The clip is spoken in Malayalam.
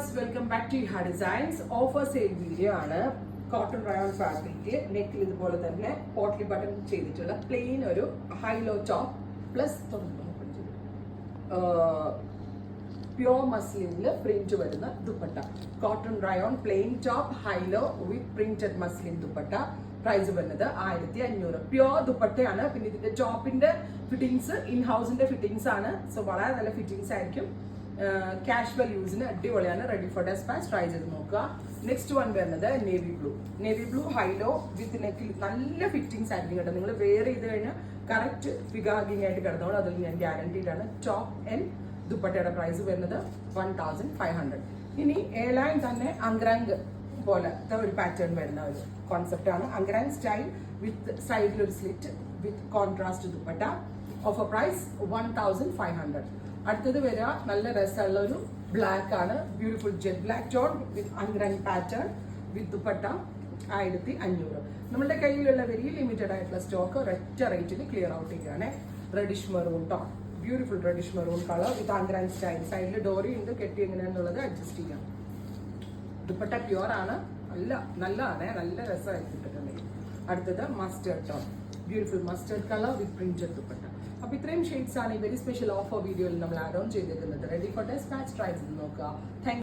viewers, welcome back to Iha Designs. Offer sale video ആണ്. Cotton rayon fabric നെക്കിൽ ഇതുപോലെ തന്നെ പോട്ട്ലി ബട്ടൺ ചെയ്തിട്ടുള്ള പ്ലെയിൻ ഒരു high low top plus pure മസ്ലിനിൽ പ്രിന്റ് വരുന്ന dupatta. Cotton rayon plain top high low with printed muslin dupatta. Price വരുന്നത് 1500. പ്യോർ ദുപ്പട്ടയാണ്. പിന്നെ ഇതിന്റെ ടോപ്പിന്റെ ഫിറ്റിംഗ്സ് ഇൻ ഹൗസിന്റെ ഫിറ്റിംഗ്സ് ആണ്. സോ വളരെ നല്ല ഫിറ്റിംഗ്സ് ആയിരിക്കും. കാഷ്വൽ യൂസിന് അടിപൊളിയാണ്. Ready for despatch. ട്രൈ ചെയ്ത് നോക്കുക. നെക്സ്റ്റ് വൺ വരുന്നത് നേവി ബ്ലൂ ഹൈലോ വിത്ത് നെക്കിൽ നല്ല ഫിറ്റിംഗ്സ് ആയിരിക്കും കേട്ടോ. നിങ്ങൾ വെയർ ചെയ്ത് കഴിഞ്ഞാൽ കറക്റ്റ് ഫിഗാഗിങ് ആയിട്ട് കിടന്നോളൂ. അതിൽ ഞാൻ ഗ്യാരണ്ടീഡ് ആണ്. ടോപ്പ് ആൻഡ് ദുപ്പട്ടയുടെ പ്രൈസ് വരുന്നത് 1500. ഇനി എയർലൈൻ തന്നെ അങ്ക്രാങ്ക് പോലത്തെ ഒരു പാറ്റേൺ വരുന്ന ഒരു കോൺസെപ്റ്റ് ആണ്. അങ്ക്രാങ്ക് സ്റ്റൈൽ വിത്ത് സൈഡിൽ ഒരു slit with contrast dupatta. Offer price 1500. അടുത്തത് വരിക നല്ല രസമുള്ള ഒരു ബ്ലാക്ക് ആണ്. Beautiful jet black tone with angrakha pattern with dupatta 1500. നമ്മുടെ കയ്യിലുള്ള വെരി ലിമിറ്റഡ് ആയിട്ടുള്ള സ്റ്റോക്ക് ഒരൊറ്റ റേറ്റിൽ ക്ലിയർ ഔട്ട് ചെയ്യുകയാണ്. Reddish maroon tone, beautiful reddish maroon colour with angrakha style. സൈഡിൽ ഡോറി ഉണ്ട്, കെട്ടി എങ്ങനെയാണെന്നുള്ളത് അഡ്ജസ്റ്റ് ചെയ്യാം. ദുപ്പട്ട പ്യുവർ ആണ്. നല്ലതാണ്, നല്ല രസമായിരിക്കും ഇട്ടിട്ടുണ്ടെങ്കിൽ. അടുത്തത് mustard tone, beautiful mustard colour വിത്ത് പ്രിന്റഡ് ദുപ്പട്ട. അപ്പൊ ഇത്രയും ഷെയ്ഡ്സ് ആണ് ഈ വെരി സ്പെഷ്യൽ ഓഫർ വീഡിയോയിൽ നമ്മൾ ആഡ് ഓൺ ചെയ്തിരിക്കുന്നത്. Ready for despatch. ട്രൈ ചെയ്ത് നോക്കുക. താങ്ക്